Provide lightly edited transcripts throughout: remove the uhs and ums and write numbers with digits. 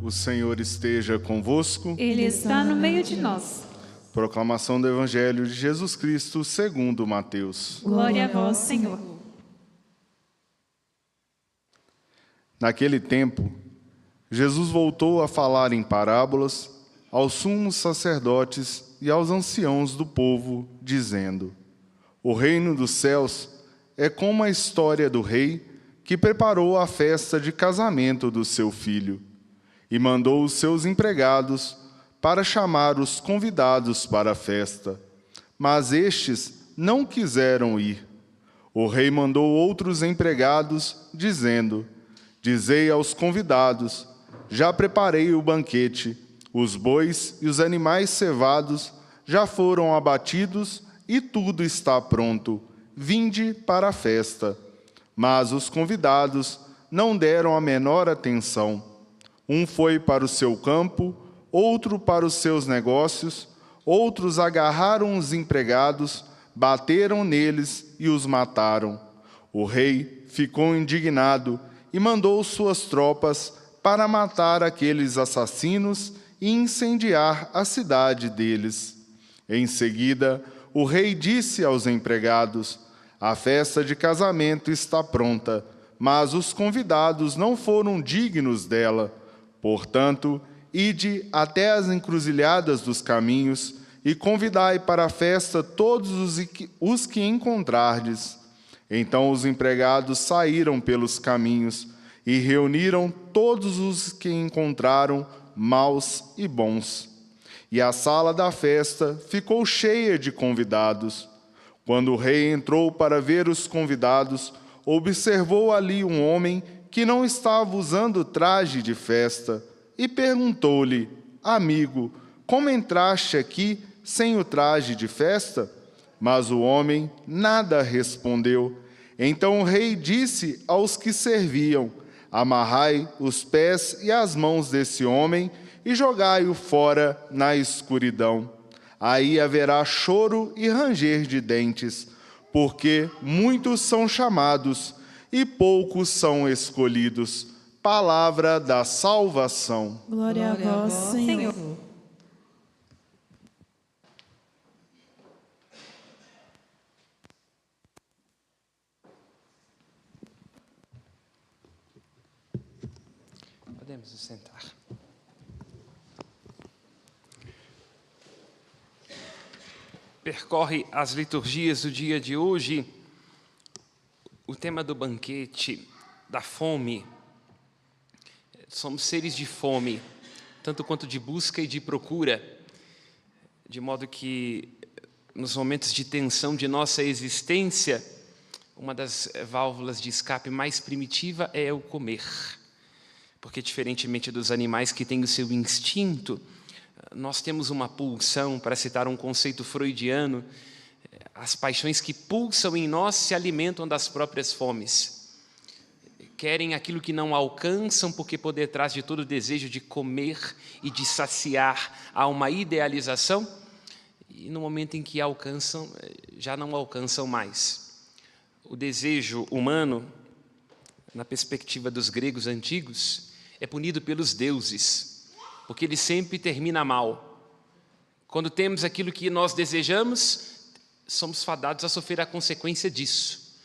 O Senhor esteja convosco. Ele está no meio de nós. Proclamação do Evangelho de Jesus Cristo segundo Mateus. Glória a vós, Senhor. Naquele tempo, Jesus voltou a falar em parábolas aos sumos sacerdotes e aos anciãos do povo, dizendo: O reino dos céus é como a história do rei que preparou a festa de casamento do seu filho e mandou os seus empregados para chamar os convidados para a festa. Mas estes não quiseram ir. O rei mandou outros empregados, dizendo: Dizei aos convidados: Já preparei o banquete, os bois e os animais cevados já foram abatidos e tudo está pronto. Vinde para a festa. Mas os convidados não deram a menor atenção. Um foi para o seu campo, outro para os seus negócios, outros agarraram os empregados, bateram neles e os mataram. O rei ficou indignado e mandou suas tropas para matar aqueles assassinos e incendiar a cidade deles. Em seguida, o rei disse aos empregados: A festa de casamento está pronta, mas os convidados não foram dignos dela. Portanto, ide até as encruzilhadas dos caminhos e convidai para a festa todos os que encontrardes. Então os empregados saíram pelos caminhos e reuniram todos os que encontraram, maus e bons. E a sala da festa ficou cheia de convidados. Quando o rei entrou para ver os convidados, observou ali um homem que não estava usando traje de festa e perguntou-lhe: Amigo, como entraste aqui sem o traje de festa? Mas o homem nada respondeu. Então o rei disse aos que serviam: Amarrai os pés e as mãos desse homem e jogai-o fora na escuridão. Aí haverá choro e ranger de dentes, porque muitos são chamados e poucos são escolhidos. Palavra da salvação. Glória a vós, Senhor. Podemos nos sentar. Percorre as liturgias do dia de hoje o tema do banquete, da fome. Somos seres de fome, tanto quanto de busca e de procura, de modo que nos momentos de tensão de nossa existência, uma das válvulas de escape mais primitiva é o comer. Porque, diferentemente dos animais que têm o seu instinto, nós temos uma pulsão, para citar um conceito freudiano, as paixões que pulsam em nós se alimentam das próprias fomes. Querem aquilo que não alcançam, porque por detrás de todo o desejo de comer e de saciar há uma idealização, e no momento em que alcançam, já não alcançam mais. O desejo humano, na perspectiva dos gregos antigos, é punido pelos deuses, porque ele sempre termina mal. Quando temos aquilo que nós desejamos, somos fadados a sofrer a consequência disso.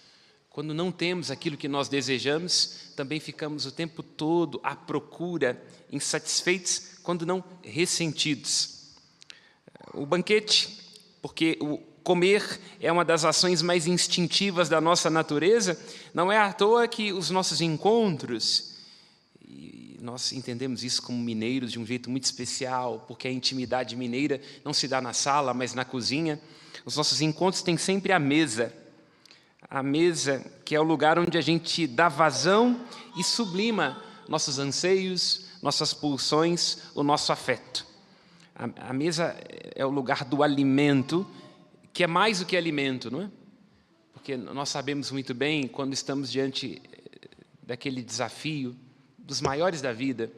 Quando não temos aquilo que nós desejamos, também ficamos o tempo todo à procura, insatisfeitos, quando não ressentidos. O banquete, porque o comer é uma das ações mais instintivas da nossa natureza, não é à toa que os nossos encontros, e nós entendemos isso como mineiros de um jeito muito especial, porque a intimidade mineira não se dá na sala, mas na cozinha. Os nossos encontros têm sempre a mesa que é o lugar onde a gente dá vazão e sublima nossos anseios, nossas pulsões, o nosso afeto. A mesa é o lugar do alimento, que é mais do que alimento, não é? Porque nós sabemos muito bem, quando estamos diante daquele desafio dos maiores da vida,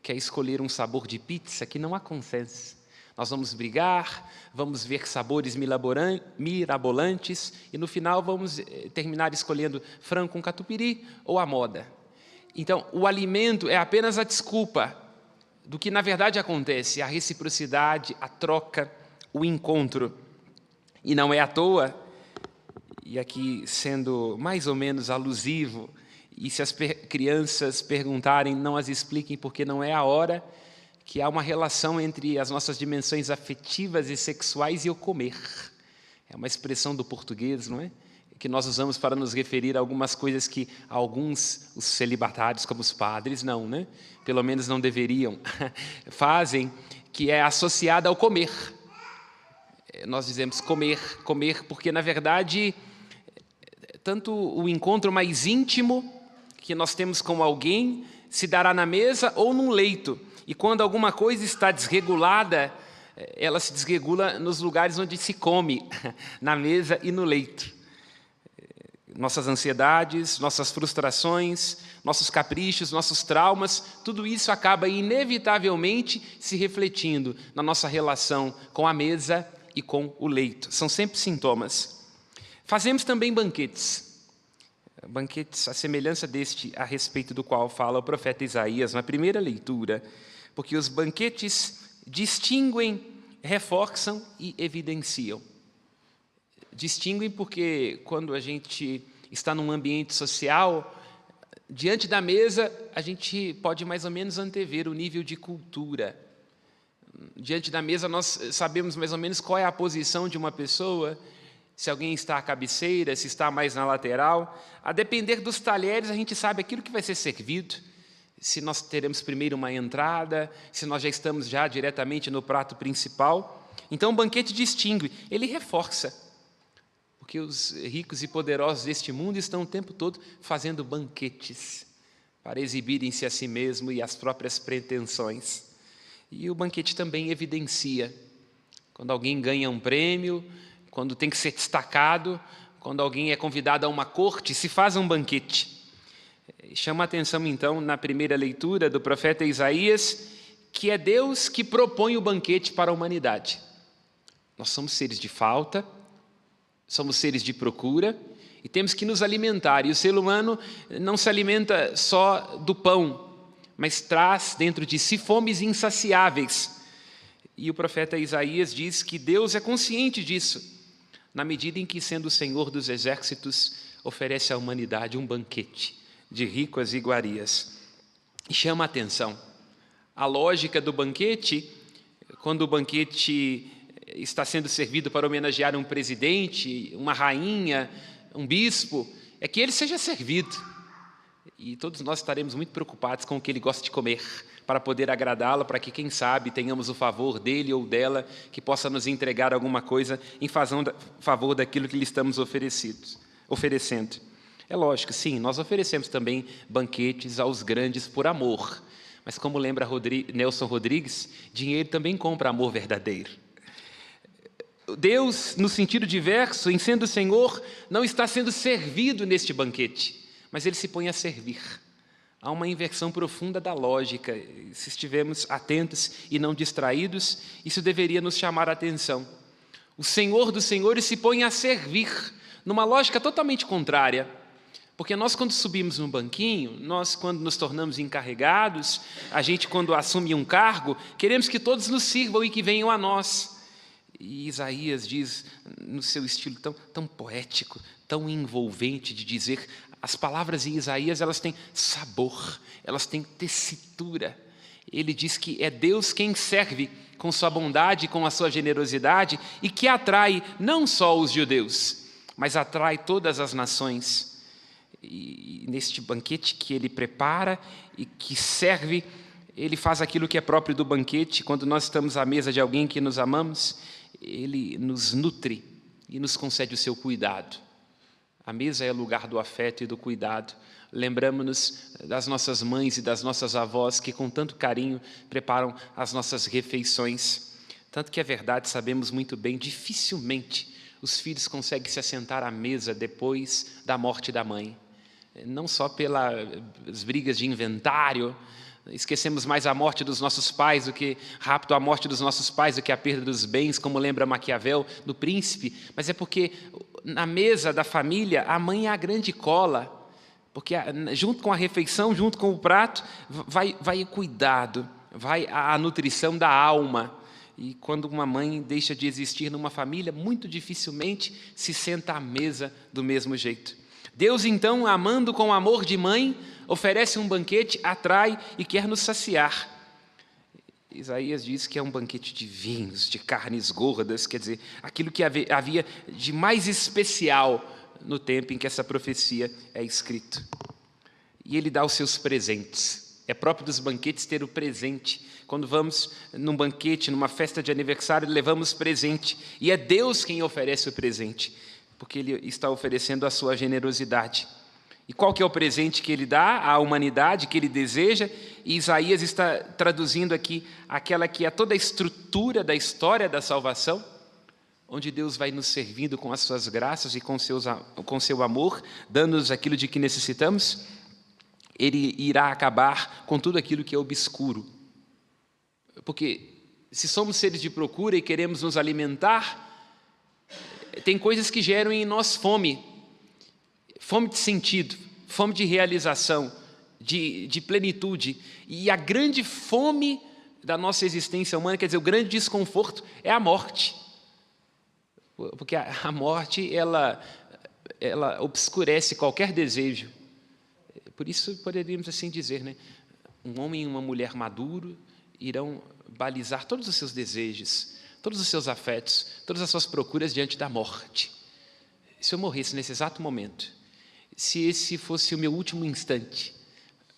que é escolher um sabor de pizza, que não há consenso. Nós vamos brigar, vamos ver sabores mirabolantes e no final vamos terminar escolhendo frango com catupiry ou a moda. Então, o alimento é apenas a desculpa do que na verdade acontece, a reciprocidade, a troca, o encontro. E não é à toa, e aqui sendo mais ou menos alusivo, e se as crianças perguntarem, não as expliquem porque não é a hora, que há uma relação entre as nossas dimensões afetivas e sexuais e o comer. É uma expressão do português, não é? Que nós usamos para nos referir a algumas coisas que alguns, os celibatários, como os padres, não, né? Pelo menos não deveriam, fazem, que é associada ao comer. Nós dizemos comer, comer, porque, na verdade, tanto o encontro mais íntimo que nós temos com alguém se dará na mesa ou num leito. E quando alguma coisa está desregulada, ela se desregula nos lugares onde se come, na mesa e no leito. Nossas ansiedades, nossas frustrações, nossos caprichos, nossos traumas, tudo isso acaba inevitavelmente se refletindo na nossa relação com a mesa e com o leito. São sempre sintomas. Fazemos também banquetes. Banquetes, a semelhança deste a respeito do qual fala o profeta Isaías na primeira leitura, porque os banquetes distinguem, reforçam e evidenciam. Distinguem porque quando a gente está num ambiente social, diante da mesa, a gente pode mais ou menos antever o nível de cultura. Diante da mesa, nós sabemos mais ou menos qual é a posição de uma pessoa, se alguém está à cabeceira, se está mais na lateral. A depender dos talheres, a gente sabe aquilo que vai ser servido, se nós teremos primeiro uma entrada, se nós já estamos já diretamente no prato principal. Então, o banquete distingue, ele reforça, porque os ricos e poderosos deste mundo estão o tempo todo fazendo banquetes para exibirem-se a si mesmo e as próprias pretensões. E o banquete também evidencia, quando alguém ganha um prêmio, quando tem que ser destacado, quando alguém é convidado a uma corte, se faz um banquete. Chama a atenção, então, na primeira leitura do profeta Isaías, que é Deus que propõe o banquete para a humanidade. Nós somos seres de falta, somos seres de procura, e temos que nos alimentar. E o ser humano não se alimenta só do pão, mas traz dentro de si fomes insaciáveis. E o profeta Isaías diz que Deus é consciente disso, na medida em que, sendo o Senhor dos exércitos, oferece à humanidade um banquete de ricas iguarias. E chama a atenção. A lógica do banquete, quando o banquete está sendo servido para homenagear um presidente, uma rainha, um bispo, é que ele seja servido. E todos nós estaremos muito preocupados com o que ele gosta de comer, para poder agradá-lo, para que, quem sabe, tenhamos o favor dele ou dela, que possa nos entregar alguma coisa em favor daquilo que lhe estamos oferecendo. É lógico, sim, nós oferecemos também banquetes aos grandes por amor, mas como lembra Nelson Rodrigues, dinheiro também compra amor verdadeiro. Deus, no sentido diverso, em sendo o Senhor, não está sendo servido neste banquete, mas Ele se põe a servir. Há uma inversão profunda da lógica. Se estivermos atentos e não distraídos, isso deveria nos chamar a atenção. O Senhor dos Senhores se põe a servir, numa lógica totalmente contrária. Porque nós, quando subimos no banquinho, nós, quando nos tornamos encarregados, a gente, quando assume um cargo, queremos que todos nos sirvam e que venham a nós. E Isaías diz, no seu estilo tão poético, tão envolvente, de dizer, as palavras em Isaías, elas têm sabor, elas têm tessitura. Ele diz que é Deus quem serve com sua bondade, com a sua generosidade, e que atrai não só os judeus, mas atrai todas as nações. E neste banquete que ele prepara e que serve, ele faz aquilo que é próprio do banquete. Quando nós estamos à mesa de alguém que nos amamos, ele nos nutre e nos concede o seu cuidado. A mesa é lugar do afeto e do cuidado. Lembramos-nos das nossas mães e das nossas avós que com tanto carinho preparam as nossas refeições. Tanto que é verdade, sabemos muito bem, dificilmente os filhos conseguem se assentar à mesa depois da morte da mãe. Não só pelas brigas de inventário, esquecemos mais a morte dos nossos pais do que rápido a morte dos nossos pais do que a perda dos bens, como lembra Maquiavel do príncipe, mas é porque na mesa da família a mãe é a grande cola, porque junto com a refeição, junto com o prato, vai o cuidado, vai à nutrição da alma. E quando uma mãe deixa de existir numa família, muito dificilmente se senta à mesa do mesmo jeito. Deus, então, amando com amor de mãe, oferece um banquete, atrai e quer nos saciar. Isaías diz que é um banquete de vinhos, de carnes gordas, quer dizer, aquilo que havia de mais especial no tempo em que essa profecia é escrita. E ele dá os seus presentes. É próprio dos banquetes ter o presente. Quando vamos num banquete, numa festa de aniversário, levamos presente. E é Deus quem oferece o presente, porque Ele está oferecendo a sua generosidade. E qual que é o presente que Ele dá à humanidade, que Ele deseja? E Isaías está traduzindo aqui aquela que é toda a estrutura da história da salvação, onde Deus vai nos servindo com as suas graças e com seu amor, dando-nos aquilo de que necessitamos. Ele irá acabar com tudo aquilo que é obscuro. Porque se somos seres de procura e queremos nos alimentar, tem coisas que geram em nós fome. Fome de sentido, fome de realização, de plenitude. E a grande fome da nossa existência humana, quer dizer, o grande desconforto é a morte. Porque a morte, ela obscurece qualquer desejo. Por isso poderíamos assim dizer, né? Um homem e uma mulher maduro irão balizar todos os seus desejos, todos os seus afetos, todas as suas procuras diante da morte. Se eu morresse nesse exato momento, se esse fosse o meu último instante,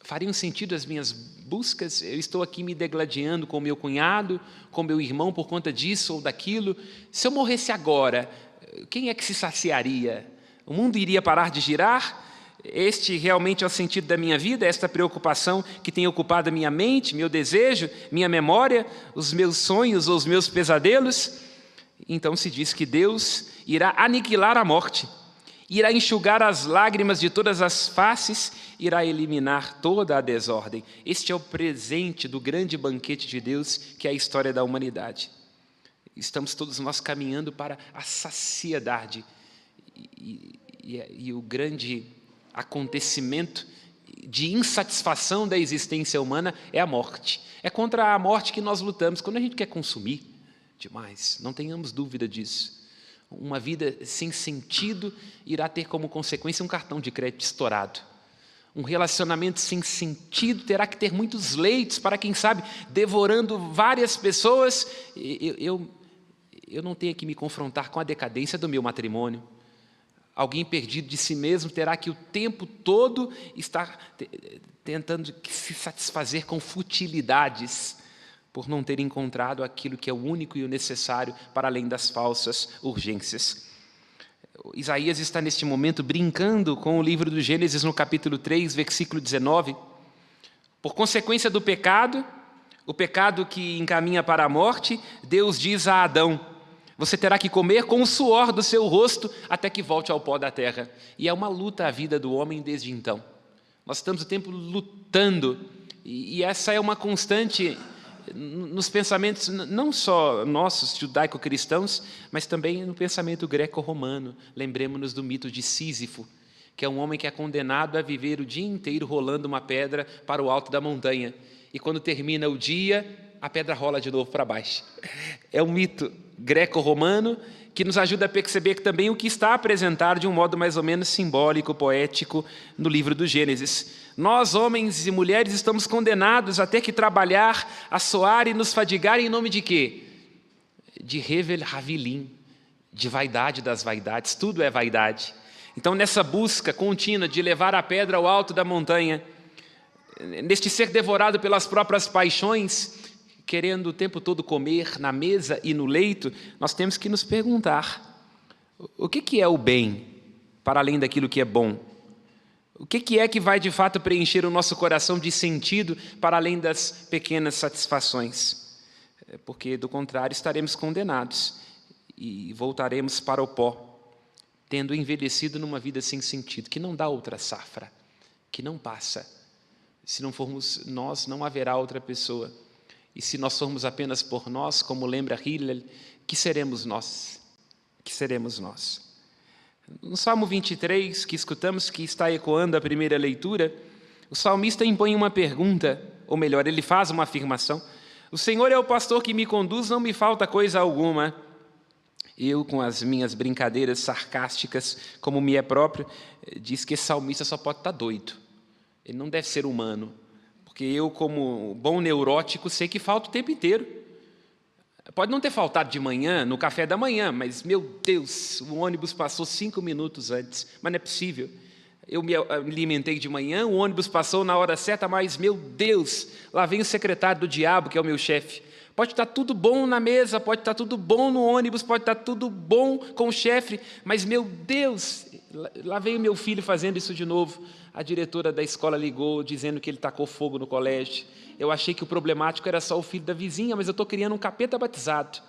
fariam sentido as minhas buscas? Eu estou aqui me degladiando com meu cunhado, com meu irmão por conta disso ou daquilo. Se eu morresse agora, quem é que se saciaria? O mundo iria parar de girar? Este realmente é o sentido da minha vida, esta preocupação que tem ocupado a minha mente, meu desejo, minha memória, os meus sonhos ou os meus pesadelos? Então se diz que Deus irá aniquilar a morte, irá enxugar as lágrimas de todas as faces, irá eliminar toda a desordem. Este é o presente do grande banquete de Deus, que é a história da humanidade. Estamos todos nós caminhando para a saciedade e o grande acontecimento de insatisfação da existência humana é a morte. É contra a morte que nós lutamos quando a gente quer consumir demais, não tenhamos dúvida disso. Uma vida sem sentido irá ter como consequência um cartão de crédito estourado. Um relacionamento sem sentido terá que ter muitos leitos para, quem sabe, devorando várias pessoas. Eu não tenho que me confrontar com a decadência do meu matrimônio. Alguém perdido de si mesmo terá que o tempo todo estar tentando se satisfazer com futilidades, por não ter encontrado aquilo que é o único e o necessário para além das falsas urgências. Isaías está neste momento brincando com o livro do Gênesis no capítulo 3, versículo 19. Por consequência do pecado, o pecado que encaminha para a morte, Deus diz a Adão: você terá que comer com o suor do seu rosto até que volte ao pó da terra. E é uma luta a vida do homem desde então. Nós estamos o tempo lutando, e essa é uma constante nos pensamentos, não só nossos, judaico-cristãos, mas também no pensamento greco-romano. Lembremos-nos do mito de Sísifo, que é um homem que é condenado a viver o dia inteiro rolando uma pedra para o alto da montanha. E quando termina o dia, a pedra rola de novo para baixo. É um mito greco-romano que nos ajuda a perceber que também o que está apresentado de um modo mais ou menos simbólico, poético, no livro do Gênesis. Nós, homens e mulheres, estamos condenados a ter que trabalhar, a suar e nos fadigar em nome de quê? De Hevel Havilim, de vaidade das vaidades, tudo é vaidade. Então, nessa busca contínua de levar a pedra ao alto da montanha, neste ser devorado pelas próprias paixões, querendo o tempo todo comer na mesa e no leito, nós temos que nos perguntar: o que é o bem para além daquilo que é bom? O que é que vai de fato preencher o nosso coração de sentido para além das pequenas satisfações? Porque do contrário estaremos condenados e voltaremos para o pó, tendo envelhecido numa vida sem sentido, que não dá outra safra, que não passa. Se não formos nós, não haverá outra pessoa. E se nós formos apenas por nós, como lembra Hillel, que seremos nós? Que seremos nós? No Salmo 23, que escutamos, que está ecoando a primeira leitura, o salmista impõe uma pergunta, ou melhor, ele faz uma afirmação. O Senhor é o pastor que me conduz, não me falta coisa alguma. Eu, com as minhas brincadeiras sarcásticas, como me é próprio, diz que esse salmista só pode estar doido. Ele não deve ser humano, porque eu, como bom neurótico, sei que falta o tempo inteiro. Pode não ter faltado de manhã, no café da manhã, mas, meu Deus, o ônibus passou 5 minutos antes, mas não é possível. Eu me alimentei de manhã, o ônibus passou na hora certa, mas, meu Deus, lá vem o secretário do diabo, que é o meu chefe. Pode estar tudo bom na mesa, pode estar tudo bom no ônibus, pode estar tudo bom com o chefe, mas, meu Deus, lá vem o meu filho fazendo isso de novo. A diretora da escola ligou, dizendo que ele tacou fogo no colégio. Eu achei que o problemático era só o filho da vizinha, mas eu estou criando um capeta batizado.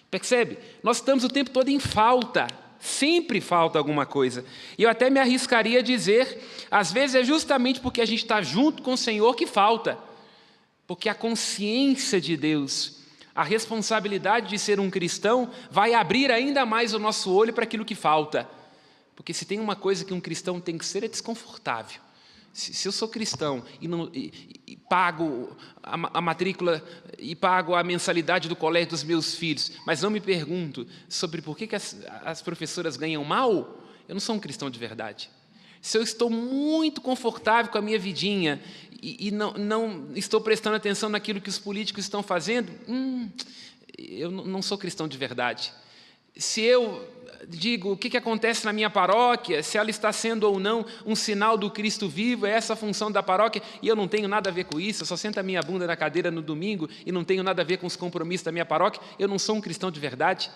Percebe? Nós estamos o tempo todo em falta. Sempre falta alguma coisa. E eu até me arriscaria a dizer, às vezes é justamente porque a gente está junto com o Senhor que falta. Porque a consciência de Deus, a responsabilidade de ser um cristão, vai abrir ainda mais o nosso olho para aquilo que falta. Porque se tem uma coisa que um cristão tem que ser, é desconfortável. Se eu sou cristão e pago a matrícula e pago a mensalidade do colégio dos meus filhos, mas não me pergunto sobre por que as professoras ganham mal, eu não sou um cristão de verdade. Se eu estou muito confortável com a minha vidinha e não estou prestando atenção naquilo que os políticos estão fazendo, eu não sou cristão de verdade. Se eu digo o que acontece na minha paróquia, se ela está sendo ou não um sinal do Cristo vivo, é essa a função da paróquia, e eu não tenho nada a ver com isso, eu só sento a minha bunda na cadeira no domingo e não tenho nada a ver com os compromissos da minha paróquia, eu não sou um cristão de verdade.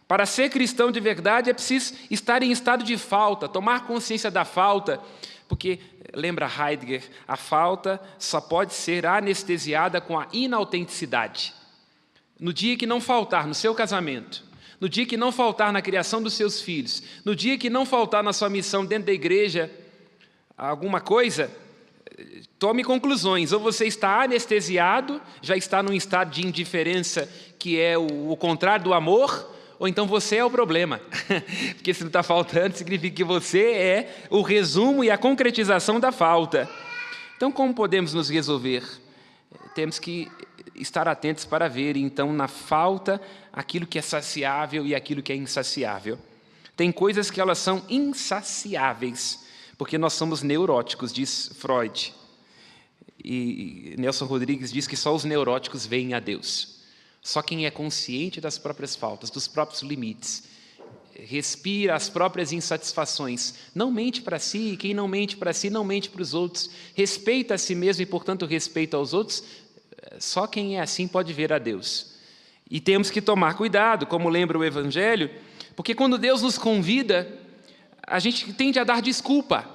Para ser cristão de verdade é preciso estar em estado de falta, tomar consciência da falta, porque, lembra Heidegger, a falta só pode ser anestesiada com a inautenticidade. No dia que não faltar no seu casamento, no dia que não faltar na criação dos seus filhos, no dia que não faltar na sua missão dentro da igreja, alguma coisa, tome conclusões. Ou você está anestesiado, já está num estado de indiferença que é o contrário do amor, ou então você é o problema. Porque se não está faltando, significa que você é o resumo e a concretização da falta. Então, como podemos nos resolver? Temos que estar atentos para ver, então, na falta, aquilo que é saciável e aquilo que é insaciável. Tem coisas que elas são insaciáveis, porque nós somos neuróticos, diz Freud. E Nelson Rodrigues diz que só os neuróticos veem a Deus. Só quem é consciente das próprias faltas, dos próprios limites, respira as próprias insatisfações, não mente para si, quem não mente para si, não mente para os outros, respeita a si mesmo e, portanto, respeita aos outros, só quem é assim pode ver a Deus. E temos que tomar cuidado, como lembra o Evangelho, porque quando Deus nos convida, a gente tende a dar desculpa.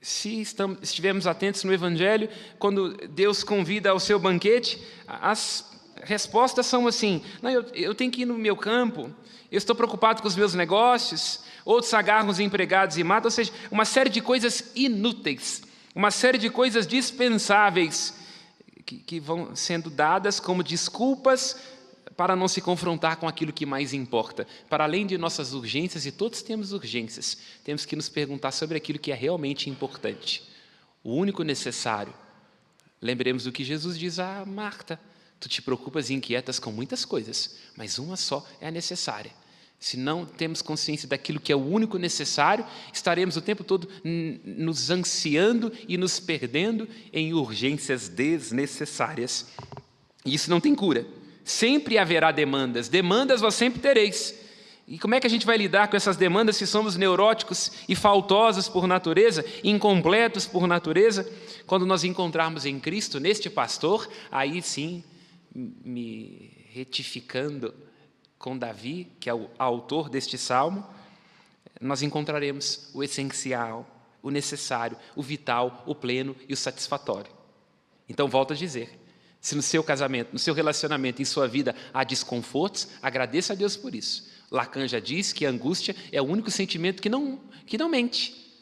Se estivermos atentos no Evangelho, quando Deus convida ao seu banquete, as respostas são assim: não, eu tenho que ir no meu campo, eu estou preocupado com os meus negócios, outros agarram os empregados e matam, ou seja, uma série de coisas inúteis, uma série de coisas dispensáveis, que vão sendo dadas como desculpas para não se confrontar com aquilo que mais importa. Para além de nossas urgências, e todos temos urgências, temos que nos perguntar sobre aquilo que é realmente importante. O único necessário. Lembremos do que Jesus diz a Marta: tu te preocupas e inquietas com muitas coisas, mas uma só é a necessária. Se não temos consciência daquilo que é o único necessário, estaremos o tempo todo nos ansiando e nos perdendo em urgências desnecessárias. E isso não tem cura. Sempre haverá demandas. Demandas vós sempre tereis. E como é que a gente vai lidar com essas demandas se somos neuróticos e faltosos por natureza, incompletos por natureza? Quando nós encontrarmos em Cristo, neste pastor, aí sim, me retificando com Davi, que é o autor deste salmo, nós encontraremos o essencial, o necessário, o vital, o pleno e o satisfatório. Então, volto a dizer, se no seu casamento, no seu relacionamento, em sua vida há desconfortos, agradeça a Deus por isso. Lacan já diz que a angústia é o único sentimento que não mente.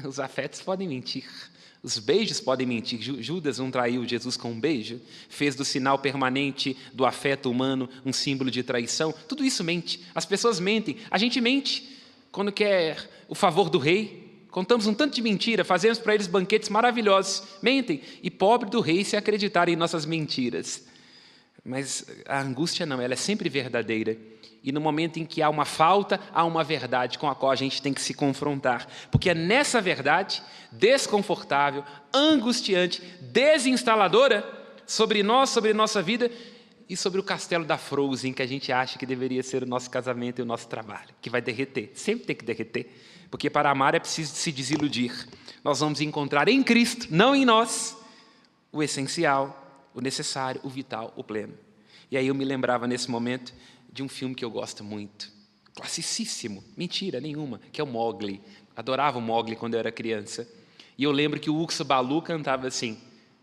Os afetos podem mentir. Os beijos podem mentir. Judas não traiu Jesus com um beijo, fez do sinal permanente do afeto humano um símbolo de traição. Tudo isso mente. As pessoas mentem. A gente mente quando quer o favor do rei, Contamos um tanto de mentira, fazemos para eles banquetes maravilhosos, mentem, e pobre do rei se acreditarem em nossas mentiras. Mas a angústia não, ela é sempre verdadeira. E no momento em que há uma falta, há uma verdade com a qual a gente tem que se confrontar. Porque é nessa verdade, desconfortável, angustiante, desinstaladora, sobre nós, sobre nossa vida e sobre o castelo da Frozen, que a gente acha que deveria ser o nosso casamento e o nosso trabalho, que vai derreter, sempre tem que derreter. Porque para amar é preciso se desiludir. Nós vamos encontrar em Cristo, não em nós, o essencial, o necessário, o vital, o pleno. E aí eu me lembrava nesse momento de um filme que eu gosto muito, classicíssimo, mentira nenhuma, que é o Mowgli. Adorava o Mowgli quando eu era criança. E eu lembro que o Urso Balu cantava assim,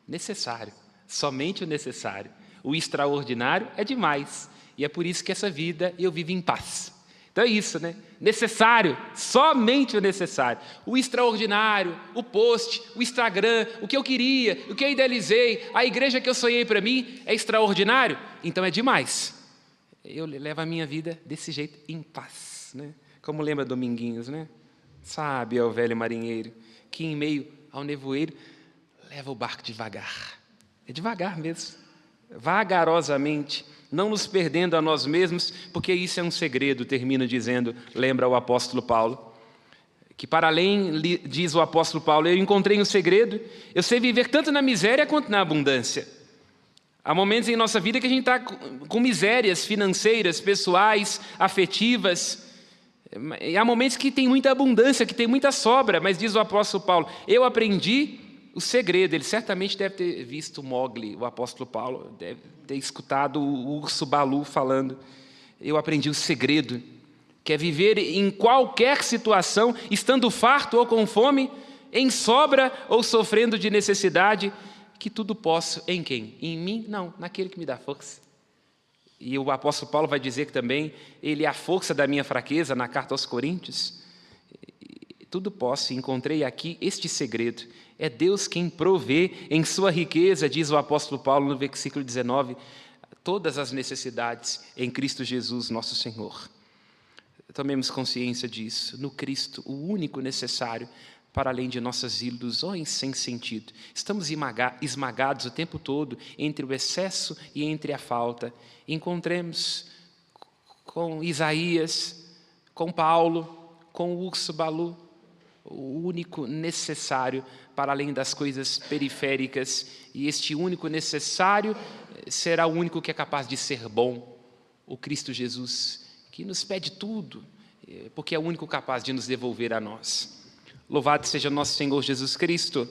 necessário, somente o necessário. O extraordinário é demais. E é por isso que essa vida eu vivo em paz. Então é isso, né? Necessário, somente o necessário. O extraordinário, o post, o Instagram, o que eu queria, o que eu idealizei, a igreja que eu sonhei para mim é extraordinário, então é demais. Eu levo a minha vida desse jeito, em paz, né? Como lembra Dominguinhos, né? Sabe, é o velho marinheiro, que em meio ao nevoeiro leva o barco devagar. É devagar mesmo, vagarosamente, não nos perdendo a nós mesmos, porque isso é um segredo, termino dizendo, lembra o apóstolo Paulo, que para além, diz o apóstolo Paulo, eu encontrei um segredo, eu sei viver tanto na miséria quanto na abundância. Há momentos em nossa vida que a gente está com misérias financeiras, pessoais, afetivas, e há momentos que tem muita abundância, que tem muita sobra, mas diz o apóstolo Paulo, eu aprendi o segredo. Ele certamente deve ter visto Mowgli, o apóstolo Paulo, deve ter escutado o Urso Balu falando, eu aprendi o segredo, que é viver em qualquer situação, estando farto ou com fome, em sobra ou sofrendo de necessidade, que tudo posso em quem? Em mim? Não, naquele que me dá força. E o apóstolo Paulo vai dizer que também ele é a força da minha fraqueza, na carta aos Coríntios. Tudo posso, encontrei aqui este segredo. É Deus quem provê em sua riqueza, diz o apóstolo Paulo no versículo 19, todas as necessidades em Cristo Jesus, nosso Senhor. Tomemos consciência disso, no Cristo, o único necessário, para além de nossas ilusões sem sentido. Estamos esmagados o tempo todo entre o excesso e entre a falta. Encontremos com Isaías, com Paulo, com o Urso Balu, o único necessário para além das coisas periféricas. E este único necessário será o único que é capaz de ser bom, o Cristo Jesus, que nos pede tudo, porque é o único capaz de nos devolver a nós. Louvado seja nosso Senhor Jesus Cristo.